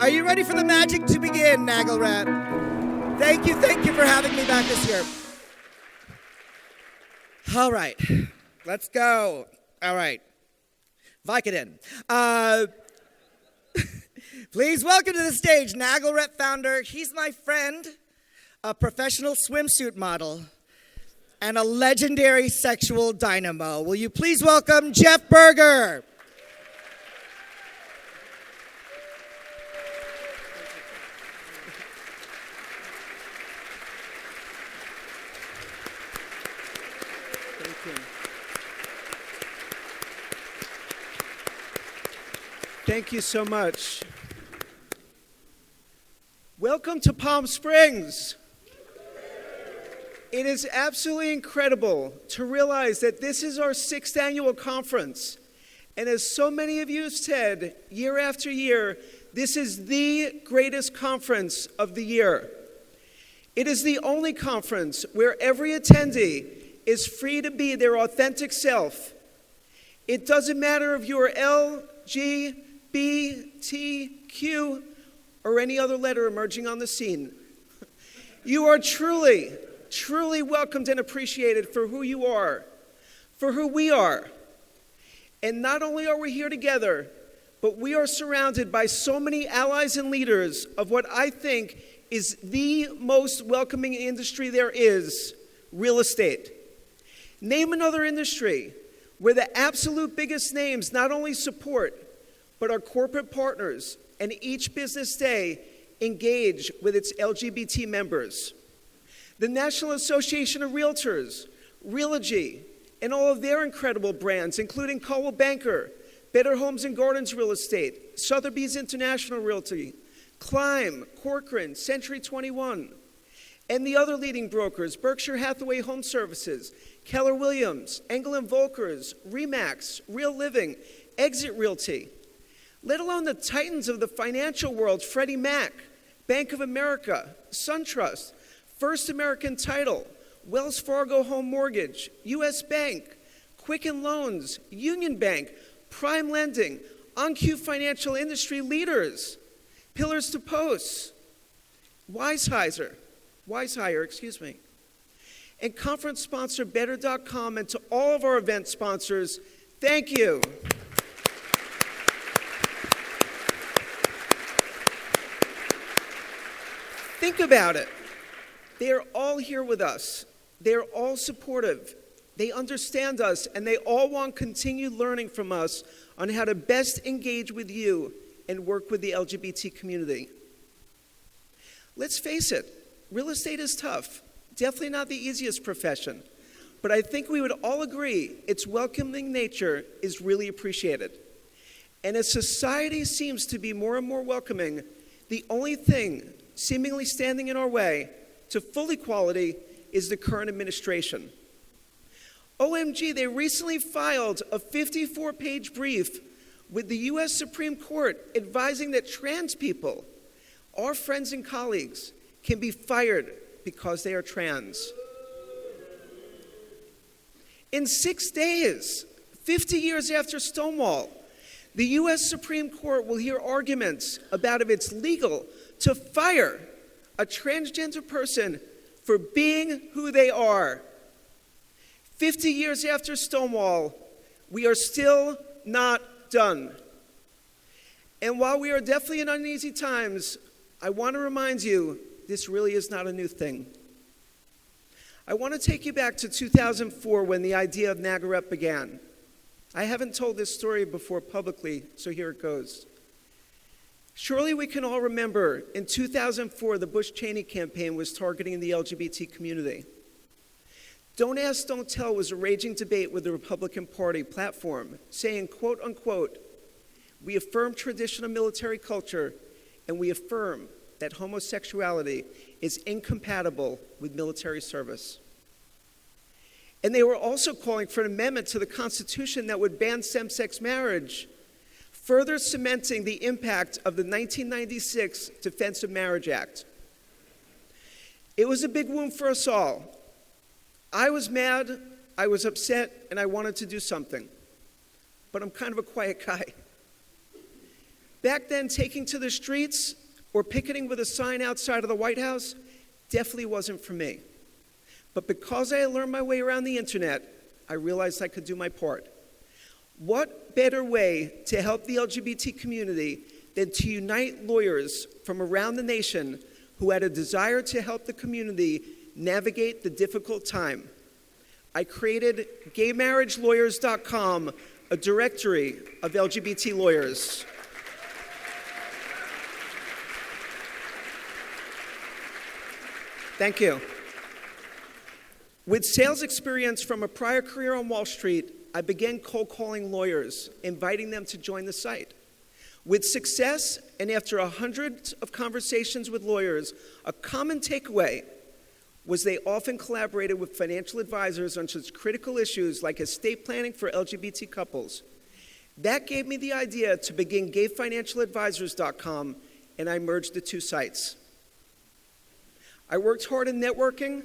Are you ready for the magic to begin, NAGLREP? Thank you for having me back this year. All right, let's go. All right, Vicodin. Please welcome to the stage NAGLREP founder. He's my friend, a professional swimsuit model, and a legendary sexual dynamo. Will you please welcome Jeff Berger? Thank you so much. Welcome to Palm Springs. It is absolutely incredible to realize that this is our 6th annual conference. And as so many of you have said, year after year, this is the greatest conference of the year. It is the only conference where every attendee is free to be their authentic self. It doesn't matter if you're L, G, B, T, Q, or any other letter emerging on the scene. You are truly, truly welcomed and appreciated for who you are, for who we are. And not only are we here together, but we are surrounded by so many allies and leaders of what I think is the most welcoming industry there is, real estate. Name another industry where the absolute biggest names not only support, but our corporate partners, and each business day engage with its LGBT members. The National Association of Realtors, Realogy, and all of their incredible brands, including Coldwell Banker, Better Homes and Gardens Real Estate, Sotheby's International Realty, Climb, Corcoran, Century 21, and the other leading brokers, Berkshire Hathaway Home Services, Keller Williams, Engel & Volkers, RE/MAX, Real Living, Exit Realty, let alone the titans of the financial world, Freddie Mac, Bank of America, SunTrust, First American Title, Wells Fargo Home Mortgage, U.S. Bank, Quicken Loans, Union Bank, Prime Lending, OnQ Financial Industry leaders, Pillars to Posts, Weishire, and conference sponsor Better.com, and to all of our event sponsors, thank you. Think about it. They are all here with us. They are all supportive. They understand us, and they all want continued learning from us on how to best engage with you and work with the LGBT community. Let's face it, real estate is tough. Definitely not the easiest profession. But I think we would all agree its welcoming nature is really appreciated. And as society seems to be more and more welcoming, the only thing seemingly standing in our way to full equality is the current administration. OMG, they recently filed a 54-page brief with the U.S. Supreme Court advising that trans people, our friends and colleagues, can be fired because they are trans. In 6 days, 50 years after Stonewall, the U.S. Supreme Court will hear arguments about if it's legal to fire a transgender person for being who they are. 50 years after Stonewall, we are still not done. And while we are definitely in uneasy times, I want to remind you, this really is not a new thing. I want to take you back to 2004 when the idea of NAGLREP began. I haven't told this story before publicly, so here it goes. Surely we can all remember in 2004, the Bush-Cheney campaign was targeting the LGBT community. Don't Ask, Don't Tell was a raging debate with the Republican Party platform, saying, quote unquote, we affirm traditional military culture and we affirm that homosexuality is incompatible with military service. And they were also calling for an amendment to the Constitution that would ban same-sex marriage, further cementing the impact of the 1996 Defense of Marriage Act. It was a big wound for us all. I was mad, I was upset, and I wanted to do something. But I'm kind of a quiet guy. Back then, taking to the streets or picketing with a sign outside of the White House definitely wasn't for me. But because I had learned my way around the internet, I realized I could do my part. What better way to help the LGBT community than to unite lawyers from around the nation who had a desire to help the community navigate the difficult time? I created GayMarriageLawyers.com, a directory of LGBT lawyers. Thank you. With sales experience from a prior career on Wall Street, I began cold calling lawyers, inviting them to join the site. With success, and after hundreds of conversations with lawyers, a common takeaway was they often collaborated with financial advisors on such critical issues like estate planning for LGBT couples. That gave me the idea to begin GayFinancialAdvisors.com, and I merged the two sites. I worked hard in networking,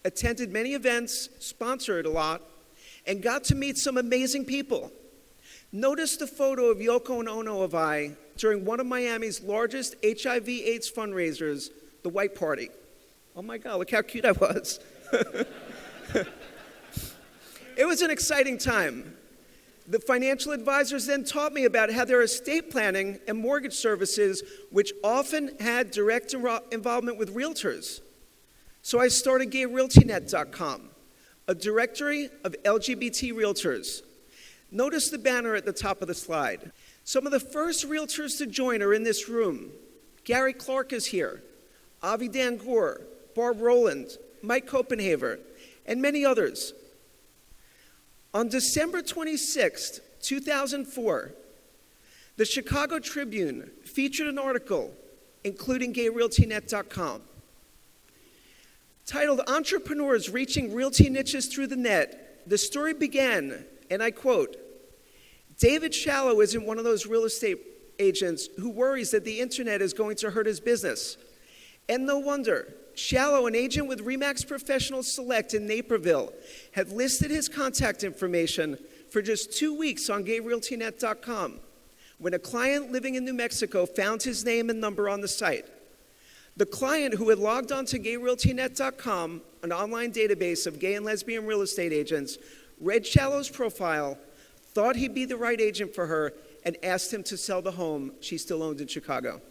attended many events, sponsored a lot, and got to meet some amazing people. Notice the photo of Yoko and Ono of I during one of Miami's largest HIV/AIDS fundraisers, the White Party. Oh my God, look how cute I was. It was an exciting time. The financial advisors then taught me about how their estate planning and mortgage services, which often had direct involvement with realtors. So I started GayRealtyNet.com, a directory of LGBT realtors. Notice the banner at the top of the slide. Some of the first realtors to join are in this room. Gary Clark is here, Avi Dan Gore, Barb Rowland, Mike Copenhaver, and many others. On December 26, 2004, the Chicago Tribune featured an article, including GayRealtyNet.com, titled "Entrepreneurs Reaching Realty Niches Through the Net." The story began, and I quote, "David Shallow isn't one of those real estate agents who worries that the internet is going to hurt his business. And no wonder. Shallow, an agent with RE/MAX Professional Select in Naperville, had listed his contact information for just 2 weeks on GayRealtyNet.com when a client living in New Mexico found his name and number on the site. The client, who had logged on to GayRealtyNet.com, an online database of gay and lesbian real estate agents, read Shallow's profile, thought he'd be the right agent for her, and asked him to sell the home she still owned in Chicago.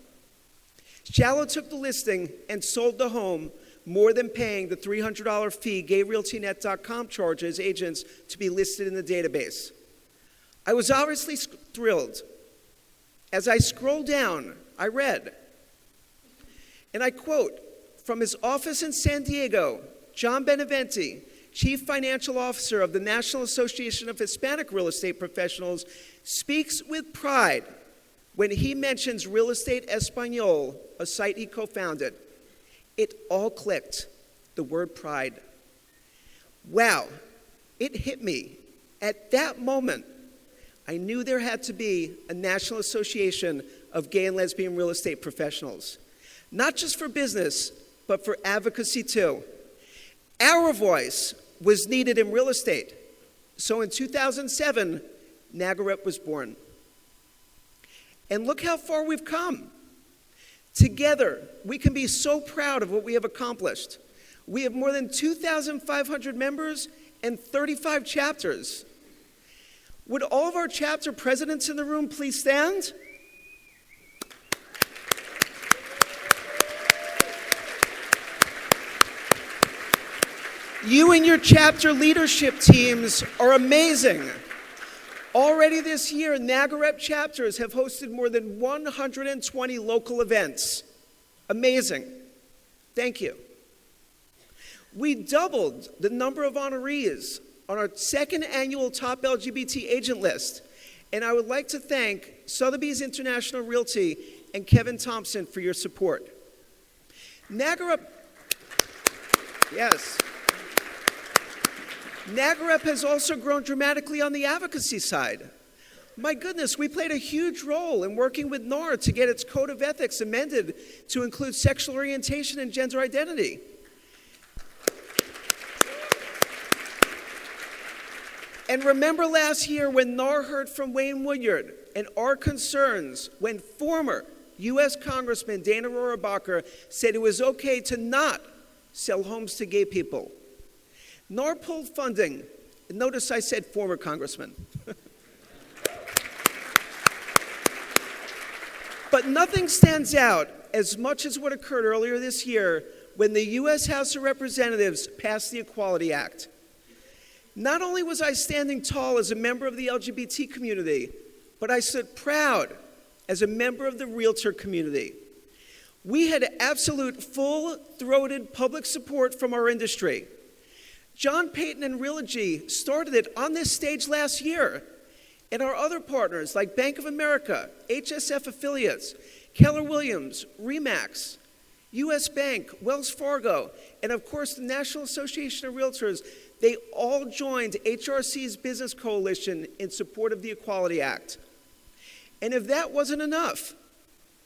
Shallow took the listing and sold the home, more than paying the $300 fee GayRealtyNet.com charges agents to be listed in the database. I was obviously thrilled. As I scrolled down, I read, and I quote, "From his office in San Diego, John Beneventi, Chief Financial Officer of the National Association of Hispanic Real Estate Professionals, speaks with pride when he mentions Real Estate Espanol, a site he co-founded." It all clicked, the word pride. Wow, it hit me. At that moment, I knew there had to be a National Association of Gay and Lesbian Real Estate Professionals. Not just for business, but for advocacy too. Our voice was needed in real estate. So in 2007, NAGLREP was born. And look how far we've come. Together, we can be so proud of what we have accomplished. We have more than 2,500 members and 35 chapters. Would all of our chapter presidents in the room please stand? You and your chapter leadership teams are amazing. Already this year, NAGLREP chapters have hosted more than 120 local events. Amazing. Thank you. We doubled the number of honorees on our second annual Top LGBT Agent list, and I would like to thank Sotheby's International Realty and Kevin Thompson for your support. NAGLREP, yes. NAGLREP has also grown dramatically on the advocacy side. My goodness, we played a huge role in working with NAR to get its code of ethics amended to include sexual orientation and gender identity. And remember last year when NAR heard from Wayne Woodyard and our concerns when former U.S. Congressman Dana Rohrabacher said it was okay to not sell homes to gay people. NAR pulled funding. Notice I said former congressman. But nothing stands out as much as what occurred earlier this year when the U.S. House of Representatives passed the Equality Act. Not only was I standing tall as a member of the LGBT community, but I stood proud as a member of the realtor community. We had absolute full-throated public support from our industry. John Payton and Realogy started it on this stage last year, and our other partners like Bank of America, HSF Affiliates, Keller Williams, RE/MAX, U.S. Bank, Wells Fargo, and of course the National Association of Realtors, they all joined HRC's business coalition in support of the Equality Act. And if that wasn't enough,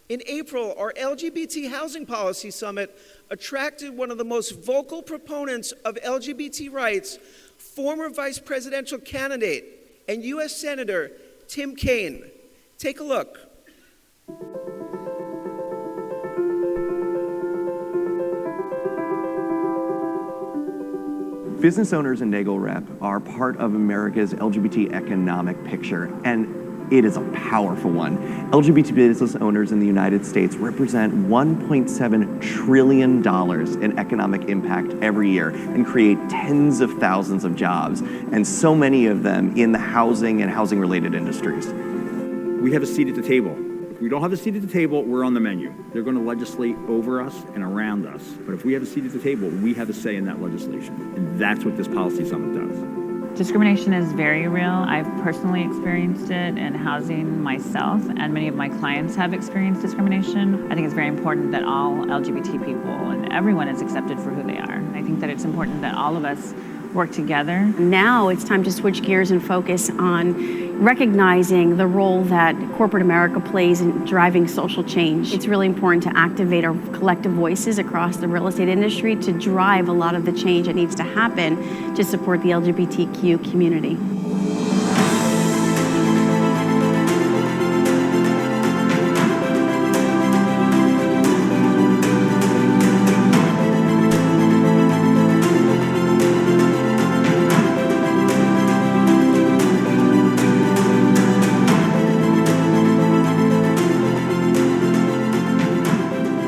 in April, our LGBT Housing Policy Summit attracted one of the most vocal proponents of LGBT rights, former vice presidential candidate and U.S. Senator Tim Kaine. Take a look. Business owners in NAGLREP are part of America's LGBT economic picture, and it is a powerful one. LGBT business owners in the United States represent $1.7 trillion in economic impact every year and create tens of thousands of jobs, and so many of them in the housing and housing-related industries. We have a seat at the table. If we don't have a seat at the table, we're on the menu. They're going to legislate over us and around us. But if we have a seat at the table, we have a say in that legislation. And that's what this policy summit does. Discrimination is very real. I've personally experienced it in housing myself, and many of my clients have experienced discrimination. I think it's very important that all LGBT people and everyone is accepted for who they are. I think that it's important that all of us work together. Now it's time to switch gears and focus on recognizing the role that corporate America plays in driving social change. It's really important to activate our collective voices across the real estate industry to drive a lot of the change that needs to happen to support the LGBTQ community.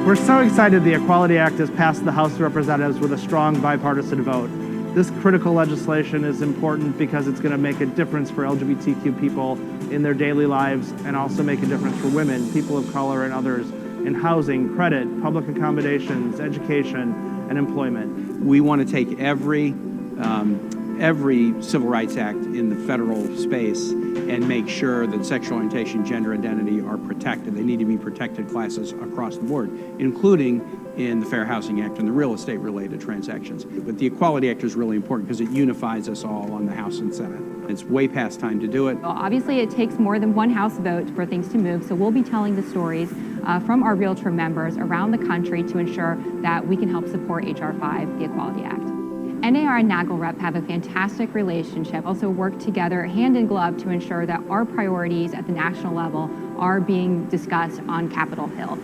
We're so excited the Equality Act has passed the House of Representatives with a strong bipartisan vote. This critical legislation is important because it's going to make a difference for LGBTQ people in their daily lives and also make a difference for women, people of color, and others in housing, credit, public accommodations, education, and employment. We want to take every civil rights act in the federal space and make sure that sexual orientation, gender identity are protected. They need to be protected classes across the board, including in the Fair Housing Act and the real estate related transactions. But the Equality Act is really important because it unifies us all on the House and Senate. It's way past time to do it. Well, obviously it takes more than one House vote for things to move, so we'll be telling the stories from our realtor members around the country to ensure that we can help support H.R. 5, the Equality Act. NAR and NAGLREP have a fantastic relationship, also work together hand in glove to ensure that our priorities at the national level are being discussed on Capitol Hill.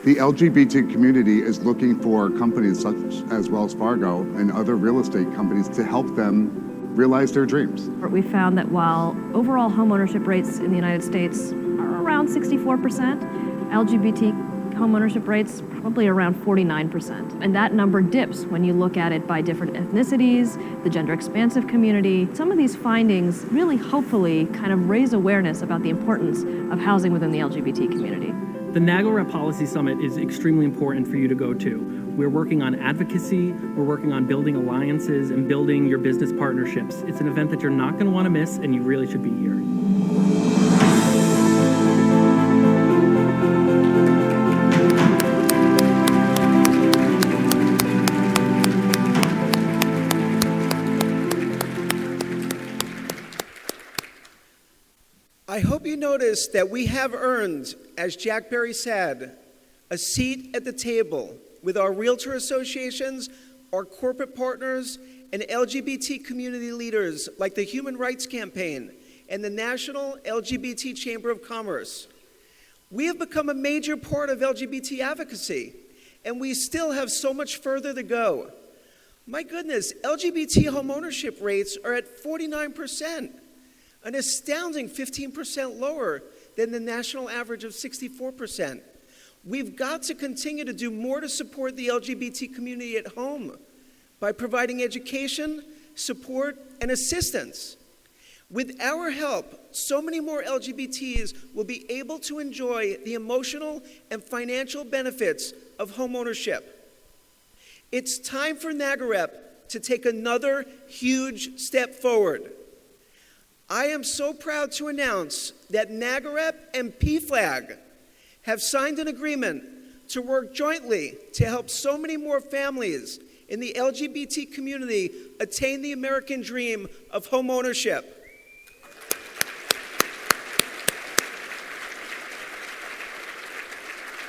The LGBT community is looking for companies such as Wells Fargo and other real estate companies to help them realize their dreams. We found that while overall homeownership rates in the United States are around 64%, LGBT homeownership rates probably around 49%. And that number dips when you look at it by different ethnicities, the gender expansive community. Some of these findings really hopefully kind of raise awareness about the importance of housing within the LGBT community. The NAGLREP Policy Summit is extremely important for you to go to. We're working on advocacy, we're working on building alliances and building your business partnerships. It's an event that you're not going to want to miss, and you really should be here. I hope you notice that we have earned, as Jack Berry said, a seat at the table with our realtor associations, our corporate partners, and LGBT community leaders like the Human Rights Campaign and the National LGBT Chamber of Commerce. We have become a major part of LGBT advocacy, and we still have so much further to go. My goodness, LGBT homeownership rates are at 49%, an astounding 15% lower than the national average of 64%. We've got to continue to do more to support the LGBT community at home by providing education, support, and assistance. With our help, so many more LGBTs will be able to enjoy the emotional and financial benefits of homeownership. It's time for NAGLREP to take another huge step forward. I am so proud to announce that NAGLREP and PFLAG have signed an agreement to work jointly to help so many more families in the LGBT community attain the American dream of homeownership.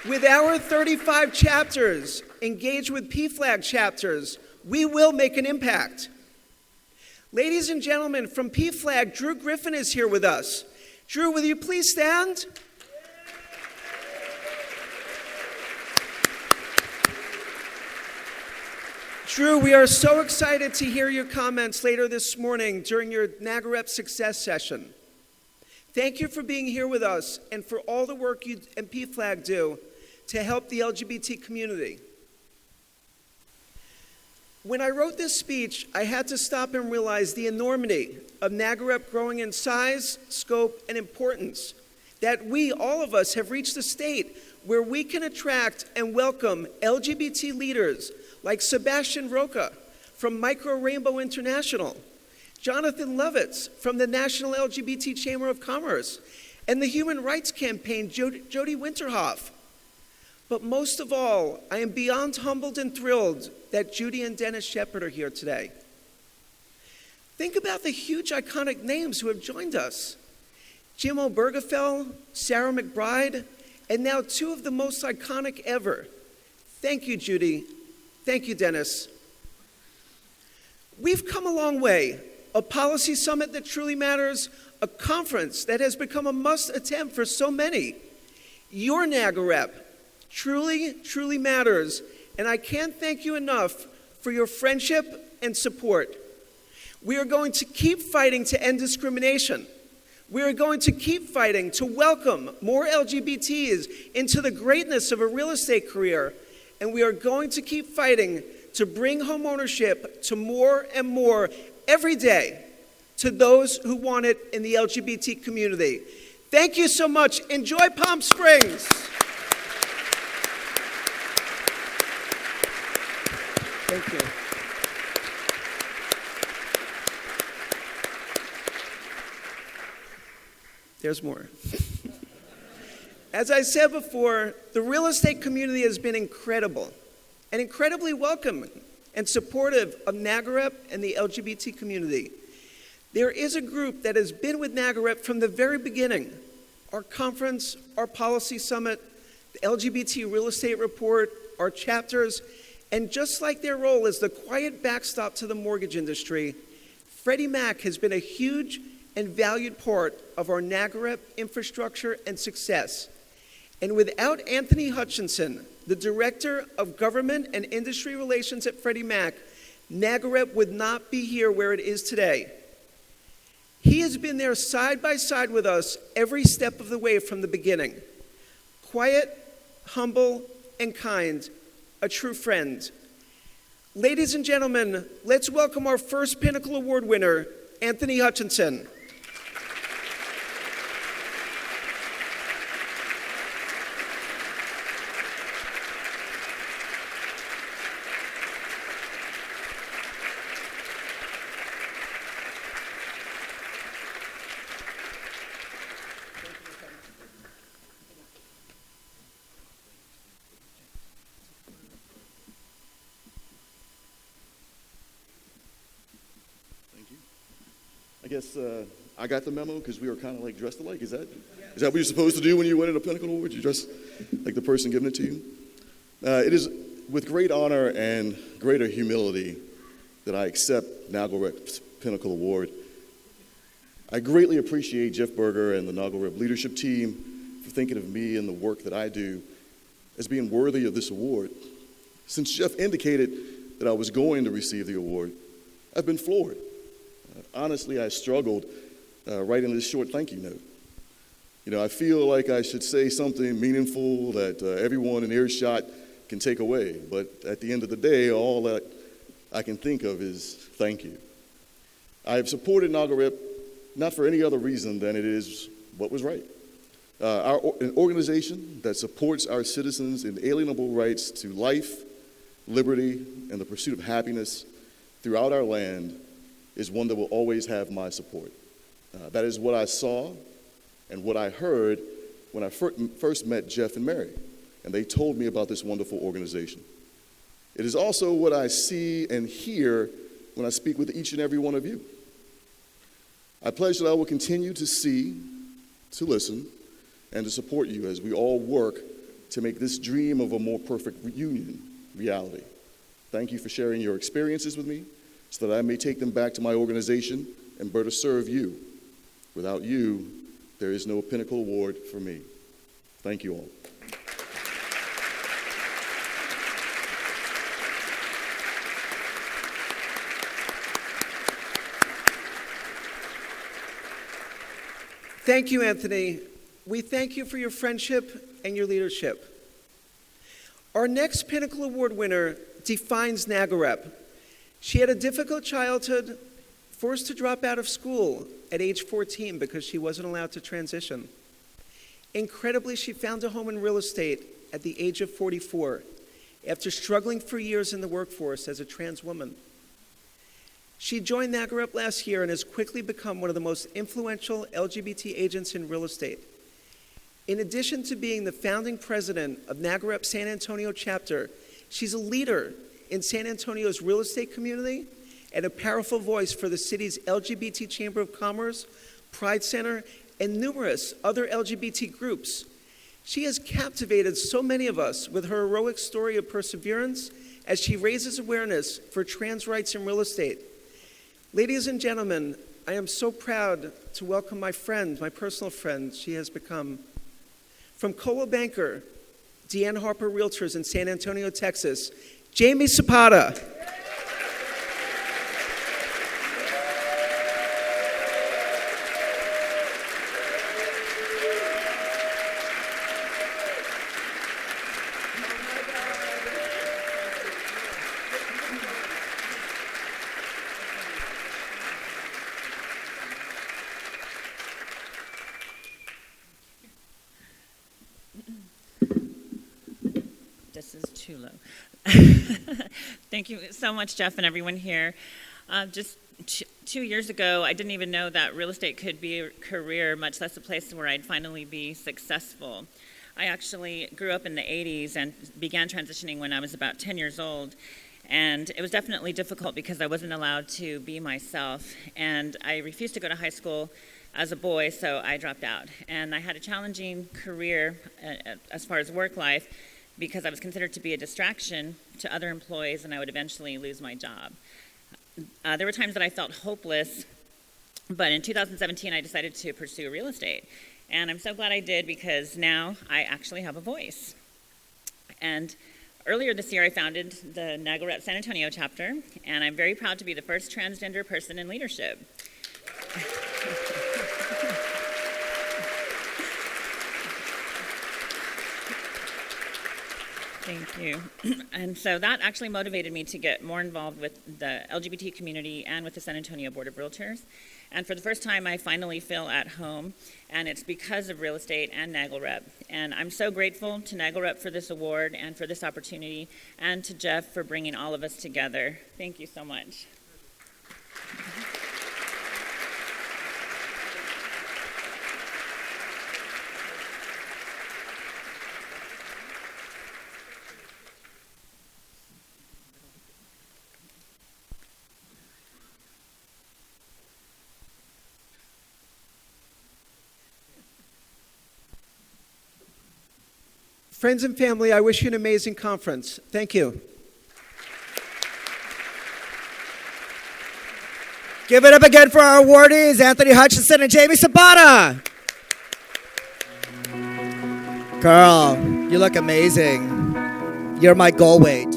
With our 35 chapters engaged with PFLAG chapters, we will make an impact. Ladies and gentlemen, from PFLAG, Drew Griffin is here with us. Drew, will you please stand? Drew, we are so excited to hear your comments later this morning during your NAGLREP Success Session. Thank you for being here with us and for all the work you and PFLAG do to help the LGBT community. When I wrote this speech, I had to stop and realize the enormity of NAGLREP growing in size, scope, and importance, that we, all of us, have reached a state where we can attract and welcome LGBT leaders like Sebastian Roca from Micro Rainbow International, Jonathan Lovitz from the National LGBT Chamber of Commerce, and the Human Rights Campaign, Jody Winterhoff. But most of all, I am beyond humbled and thrilled that Judy and Dennis Shepard are here today. Think about the huge iconic names who have joined us. Jim Obergefell, Sarah McBride, and now two of the most iconic ever. Thank you, Judy. Thank you, Dennis. We've come a long way. A policy summit that truly matters, a conference that has become a must-attend for so many. Your NAGLREP truly matters, and I can't thank you enough for your friendship and support. We are going to keep fighting to end discrimination. We are going to keep fighting to welcome more LGBTs into the greatness of a real estate career, and we are going to keep fighting to bring homeownership to more and more every day to those who want it in the LGBT community. Thank you so much. Enjoy Palm Springs. Thank you. There's more. As I said before, the real estate community has been incredible and incredibly welcoming and supportive of NAGLREP and the LGBT community. There is a group that has been with NAGLREP from the very beginning. Our conference, our policy summit, the LGBT real estate report, our chapters, and just like their role as the quiet backstop to the mortgage industry, Freddie Mac has been a huge and valued part of our NAGLREP infrastructure and success. And without Anthony Hutchinson, the Director of Government and Industry Relations at Freddie Mac, NAGLREP would not be here where it is today. He has been there side by side with us every step of the way from the beginning. Quiet, humble, and kind, a true friend. Ladies and gentlemen, let's welcome our first Pinnacle Award winner, Anthony Hutchinson. I guess I got the memo because we were kind of like dressed alike. Is that what you're supposed to do when you win a Pinnacle Award? You dress like the person giving it to you? It is with great honor and greater humility that I accept NAGLREP's Pinnacle Award. I greatly appreciate Jeff Berger and the NAGLREP leadership team for thinking of me and the work that I do as being worthy of this award. Since Jeff indicated that I was going to receive the award, I've been floored. Honestly, I struggled writing this short thank you note. I feel like I should say something meaningful that everyone in earshot can take away, but at the end of the day, all that I can think of is thank you. I have supported NAGLREP not for any other reason than it is what was right. An organization that supports our citizens' inalienable rights to life, liberty, and the pursuit of happiness throughout our land is one that will always have my support. That is what I saw and what I heard when I first met Jeff and Mary, and they told me about this wonderful organization. It is also what I see and hear when I speak with each and every one of you. I pledge that I will continue to see, to listen, and to support you as we all work to make this dream of a more perfect union reality. Thank you for sharing your experiences with me so that I may take them back to my organization and better serve you. Without you, there is no Pinnacle Award for me. Thank you all. Thank you, Anthony. We thank you for your friendship and your leadership. Our next Pinnacle Award winner defines NAGLREP. She had a difficult childhood, forced to drop out of school at age 14 because she wasn't allowed to transition. Incredibly, she found a home in real estate at the age of 44 after struggling for years in the workforce as a trans woman. She joined NAGLREP last year and has quickly become one of the most influential LGBT agents in real estate. In addition to being the founding president of NAGLREP San Antonio chapter, she's a leader in San Antonio's real estate community and a powerful voice for the city's LGBT Chamber of Commerce, Pride Center, and numerous other LGBT groups. She has captivated so many of us with her heroic story of perseverance as she raises awareness for trans rights in real estate. Ladies and gentlemen, I am so proud to welcome my friend, my personal friend she has become. From Coldwell Banker, Deanne Harper Realtors in San Antonio, Texas, Jamie Zapata. This is too low. Thank you so much, Jeff, and everyone here. Just 2 years ago, I didn't even know that real estate could be a career, much less a place where I'd finally be successful. I actually grew up in the 80s and began transitioning when I was about 10 years old. And it was definitely difficult because I wasn't allowed to be myself. And I refused to go to high school as a boy, so I dropped out. And I had a challenging career as far as work life, because I was considered to be a distraction to other employees and I would eventually lose my job. There were times that I felt hopeless, but in 2017 I decided to pursue real estate. And I'm so glad I did because now I actually have a voice. And earlier this year I founded the NAGLREP San Antonio chapter, and I'm very proud to be the first transgender person in leadership. Thank you. And so that actually motivated me to get more involved with the LGBT community and with the San Antonio Board of Realtors. And for the first time, I finally feel at home, and it's because of real estate and NAGLREP. And I'm so grateful to NAGLREP for this award and for this opportunity, and to Jeff for bringing all of us together. Thank you so much. Friends and family, I wish you an amazing conference. Thank you. Give it up again for our awardees, Anthony Hutchinson and Jamie Sabata. Girl, you look amazing. You're my goal weight.